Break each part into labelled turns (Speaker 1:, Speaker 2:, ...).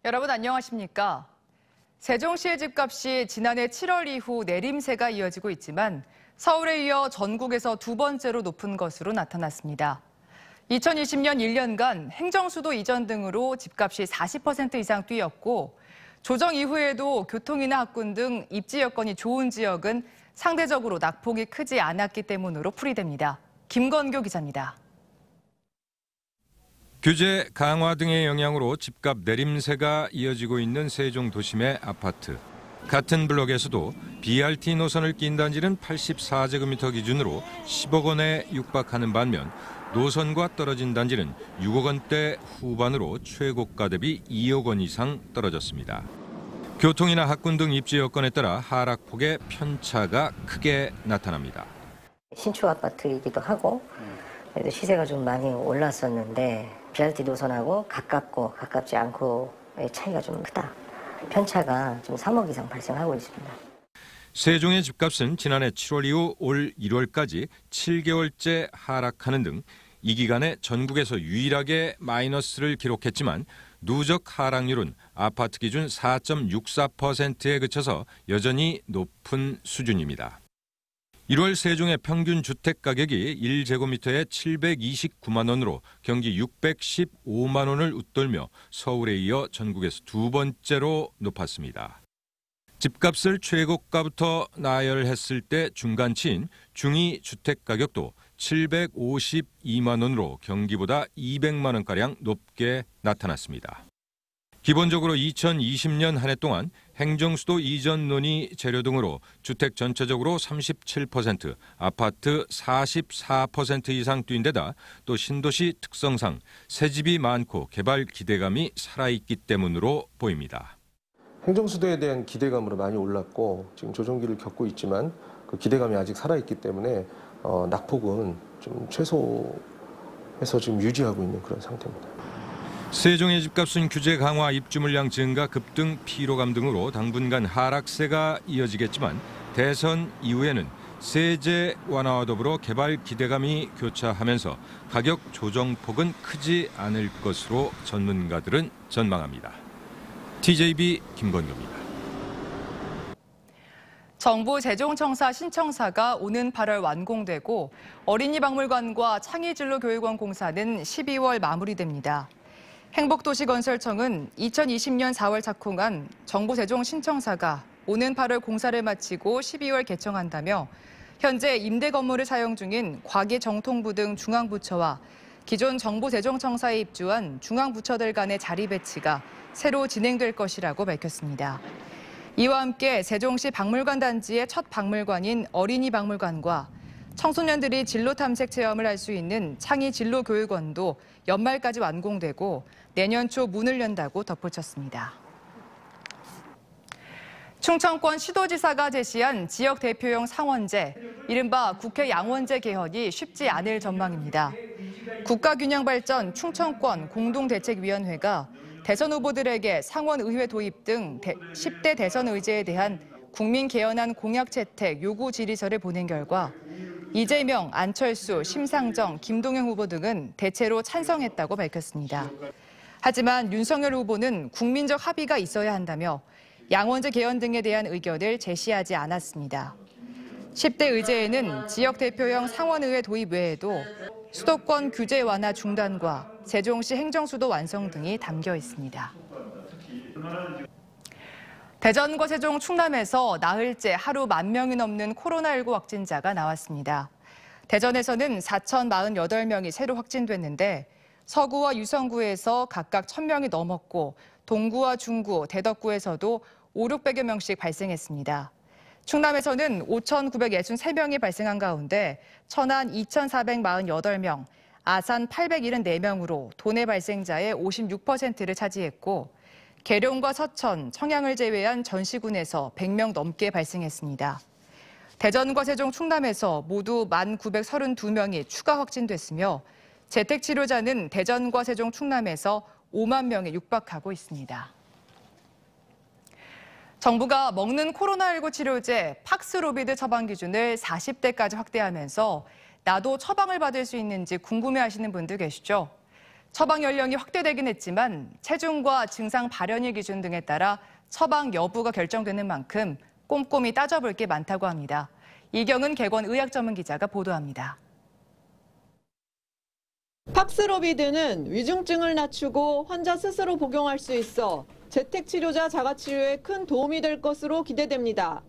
Speaker 1: 여러분 안녕하십니까? 세종시의 집값이 지난해 7월 이후 내림세가 이어지고 있지만 서울에 이어 전국에서 두 번째로 높은 것으로 나타났습니다. 2020년 1년간 행정수도 이전 등으로 집값이 40% 이상 뛰었고 조정 이후에도 교통이나 학군 등 입지 여건이 좋은 지역은 상대적으로 낙폭이 크지 않았기 때문으로 풀이됩니다. 김건교 기자입니다.
Speaker 2: 규제 강화 등의 영향으로 집값 내림세가 이어지고 있는 세종 도심의 아파트. 같은 블록에서도 BRT 노선을 낀 단지는 84제곱미터 기준으로 10억 원에 육박하는 반면 노선과 떨어진 단지는 6억 원대 후반으로 최고가 대비 2억 원 이상 떨어졌습니다. 교통이나 학군 등 입지 여건에 따라 하락폭의 편차가 크게 나타납니다.
Speaker 3: 신축 아파트이기도 하고 그래도 시세가 좀 많이 올랐었는데 BRT 노선하고 가깝고 가깝지 않고의 차이가 좀 크다. 편차가 좀 3억 이상 발생하고 있습니다.
Speaker 2: 세종의 집값은 지난해 7월 이후 올 1월까지 7개월째 하락하는 등 이 기간에 전국에서 유일하게 마이너스를 기록했지만 누적 하락률은 아파트 기준 4.64%에 그쳐서 여전히 높은 수준입니다. 1월 세종의 평균 주택 가격이 1제곱미터에 729만 원으로 경기 615만 원을 웃돌며 서울에 이어 전국에서 두 번째로 높았습니다. 집값을 최고가부터 나열했을 때 중간치인 중위 주택 가격도 752만 원으로 경기보다 200만 원가량 높게 나타났습니다. 기본적으로 2020년 한 해 동안 행정수도 이전 논의 재료 등으로 주택 전체적으로 37%, 아파트 44% 이상 뛴 데다 또 신도시 특성상 새집이 많고 개발 기대감이 살아있기 때문으로 보입니다.
Speaker 4: 행정수도에 대한 기대감으로 많이 올랐고 지금 조정기를 겪고 있지만 그 기대감이 아직 살아있기 때문에 낙폭은 좀 최소해서 지금 유지하고 있는 그런 상태입니다.
Speaker 2: 세종의 집값은 규제 강화, 입주 물량 증가, 급등, 피로감 등으로 당분간 하락세가 이어지겠지만 대선 이후에는 세제 완화와 더불어 개발 기대감이 교차하면서 가격 조정폭은 크지 않을 것으로 전문가들은 전망합니다. TJB 김건규입니다.
Speaker 1: 정부 세종청사 신청사가 오는 8월 완공되고 어린이박물관과 창의진로교육원 공사는 12월 마무리됩니다. 행복도시건설청은 2020년 4월 착공한 정부 세종 신청사가 오는 8월 공사를 마치고 12월 개청한다며 현재 임대 건물을 사용 중인 과기정통부 등 중앙부처와 기존 정부 세종청사에 입주한 중앙부처들 간의 자리 배치가 새로 진행될 것이라고 밝혔습니다. 이와 함께 세종시 박물관 단지의 첫 박물관인 어린이박물관과 청소년들이 진로 탐색 체험을 할 수 있는 창의진로교육원도 연말까지 완공되고 내년 초 문을 연다고 덧붙였습니다. 충청권 시도지사가 제시한 지역 대표용 상원제, 이른바 국회 양원제 개헌이 쉽지 않을 전망입니다. 국가균형발전 충청권 공동대책위원회가 대선 후보들에게 상원의회 도입 등 10대 대선 의제에 대한 국민 개헌안 공약 채택 요구 질의서를 보낸 결과 이재명, 안철수, 심상정, 김동연 후보 등은 대체로 찬성했다고 밝혔습니다. 하지만 윤석열 후보는 국민적 합의가 있어야 한다며 양원제 개헌 등에 대한 의견을 제시하지 않았습니다. 10대 의제에는 지역 대표형 상원의회 도입 외에도 수도권 규제 완화 중단과 세종시 행정수도 완성 등이 담겨 있습니다. 대전과 세종, 충남에서 나흘째 하루 10,000명이 넘는 코로나19 확진자가 나왔습니다. 대전에서는 4,048명이 새로 확진됐는데 서구와 유성구에서 각각 1,000명이 넘었고 동구와 중구, 대덕구에서도 500~600여 명씩 발생했습니다. 충남에서는 5,963명이 발생한 가운데 천안 2,448명, 아산 874명으로 도내 발생자의 56%를 차지했고 계룡과 서천, 청양을 제외한 전시군에서 100명 넘게 발생했습니다. 대전과 세종, 충남에서 모두 1,932명이 추가 확진됐으며 재택치료자는 대전과 세종, 충남에서 5만 명에 육박하고 있습니다. 정부가 먹는 코로나19 치료제 팍스로비드 처방 기준을 40대까지 확대하면서 나도 처방을 받을 수 있는지 궁금해하시는 분들 계시죠? 처방 연령이 확대되긴 했지만 체중과 증상 발현일 기준 등에 따라 처방 여부가 결정되는 만큼 꼼꼼히 따져볼 게 많다고 합니다. 이경은 개건 의학 전문 기자가 보도합니다.
Speaker 5: 팍스로비드는 위중증을 낮추고 환자 스스로 복용할 수 있어 재택치료자 자가치료에 큰 도움이 될 것으로 기대됩니다.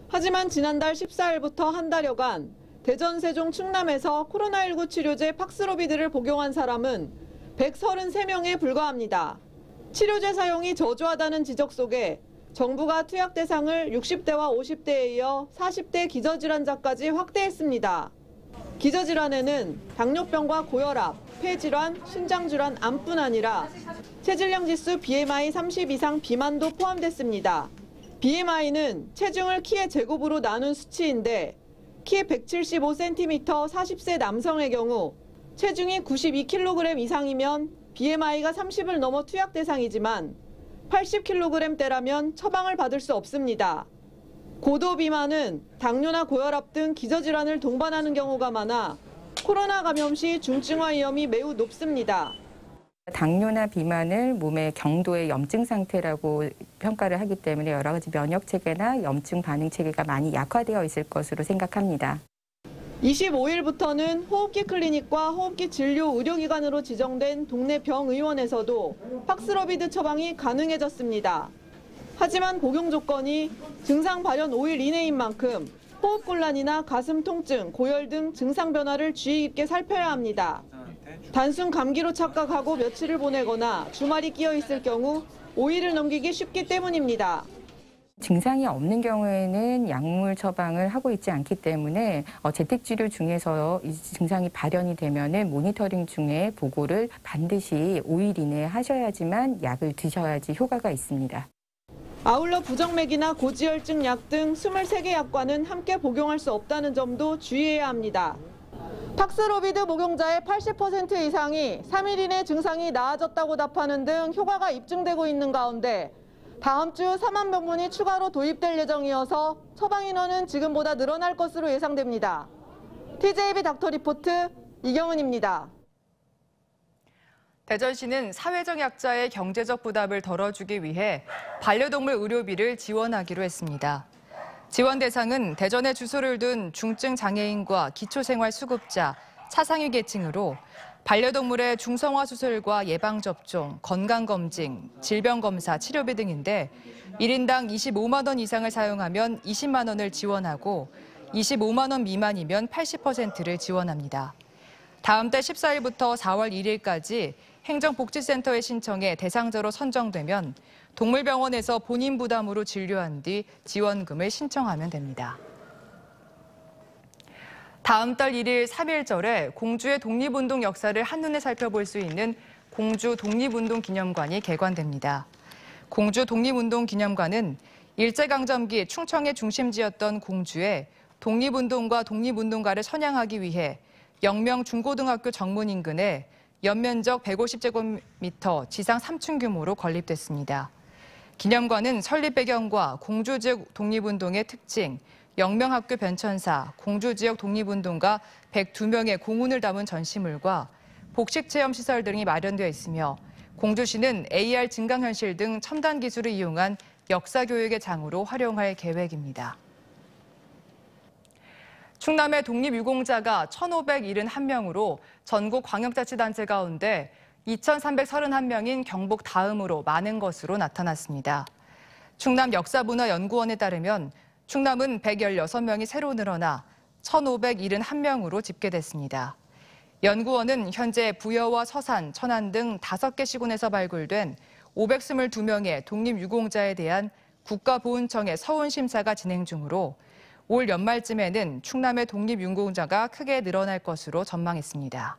Speaker 5: 하지만 지난달 14일부터 한 달여간 대전, 세종, 충남에서 코로나19 치료제 팍스로비드를 복용한 사람은 133명에 불과합니다. 치료제 사용이 저조하다는 지적 속에 정부가 투약 대상을 60대와 50대에 이어 40대 기저질환자까지 확대했습니다. 기저질환에는 당뇨병과 고혈압, 폐질환, 신장질환, 암뿐 아니라 체질량 지수 BMI 30 이상 비만도 포함됐습니다. BMI는 체중을 키의 제곱으로 나눈 수치인데 키 175cm 40세 남성의 경우 체중이 92kg 이상이면 BMI가 30을 넘어 투약 대상이지만 80kg대라면 처방을 받을 수 없습니다. 고도 비만은 당뇨나 고혈압 등 기저질환을 동반하는 경우가 많아 코로나 감염 시 중증화 위험이 매우 높습니다.
Speaker 6: 당뇨나 비만을 몸의 경도의 염증 상태라고 평가를 하기 때문에 여러 가지 면역 체계나 염증 반응 체계가 많이 약화되어 있을 것으로 생각합니다.
Speaker 5: 25일부터는 호흡기 클리닉과 호흡기 진료 의료기관으로 지정된 동네 병의원에서도 팍스로비드 처방이 가능해졌습니다. 하지만 복용 조건이 증상 발현 5일 이내인 만큼 호흡곤란이나 가슴 통증, 고열 등 증상 변화를 주의 깊게 살펴야 합니다. 단순 감기로 착각하고 며칠을 보내거나 주말이 끼어 있을 경우 5일을 넘기기 쉽기 때문입니다.
Speaker 6: 증상이 없는 경우에는 약물 처방을 하고 있지 않기 때문에 재택치료 중에서 이 증상이 발현이 되면은 모니터링 중에 보고를 반드시 5일 이내에 하셔야지만 약을 드셔야지 효과가 있습니다.
Speaker 5: 아울러 부정맥이나 고지혈증 약 등 23개 약과는 함께 복용할 수 없다는 점도 주의해야 합니다. 팍스로비드 복용자의 80% 이상이 3일 이내 증상이 나아졌다고 답하는 등 효과가 입증되고 있는 가운데 다음 주 4만 병분이 추가로 도입될 예정이어서 처방 인원은 지금보다 늘어날 것으로 예상됩니다. TJB 닥터 리포트 이경은입니다.
Speaker 1: 대전시는 사회적 약자의 경제적 부담을 덜어주기 위해 반려동물 의료비를 지원하기로 했습니다. 지원 대상은 대전에 주소를 둔 중증 장애인과 기초생활수급자, 차상위 계층으로 반려동물의 중성화 수술과 예방접종, 건강검진, 질병검사, 치료비 등인데 1인당 25만 원 이상을 사용하면 20만 원을 지원하고 25만 원 미만이면 80%를 지원합니다. 다음 달 14일부터 4월 1일까지 행정복지센터에 신청해 대상자로 선정되면 동물병원에서 본인 부담으로 진료한 뒤 지원금을 신청하면 됩니다. 다음 달 1일 3.1절에 공주의 독립운동 역사를 한눈에 살펴볼 수 있는 공주 독립운동 기념관이 개관됩니다. 공주 독립운동 기념관은 일제강점기 충청의 중심지였던 공주의 독립운동과 독립운동가를 선양하기 위해 영명 중고등학교 정문 인근에 연면적 150제곱미터 지상 3층 규모로 건립됐습니다. 기념관은 설립 배경과 공주 지역 독립운동의 특징, 영명학교 변천사, 공주 지역 독립운동가 102명의 공훈을 담은 전시물과 복식체험시설 등이 마련되어 있으며 공주시는 AR 증강현실 등 첨단 기술을 이용한 역사교육의 장으로 활용할 계획입니다. 충남의 독립유공자가 1,571명으로 전국 광역자치단체 가운데 2,331명인 경북 다음으로 많은 것으로 나타났습니다. 충남 역사문화연구원에 따르면 충남은 116명이 새로 늘어나 1,571명으로 집계됐습니다. 연구원은 현재 부여와 서산, 천안 등 5개 시군에서 발굴된 522명의 독립유공자에 대한 국가보훈청의 서훈심사가 진행 중으로 올 연말쯤에는 충남의 독립유공자가 크게 늘어날 것으로 전망했습니다.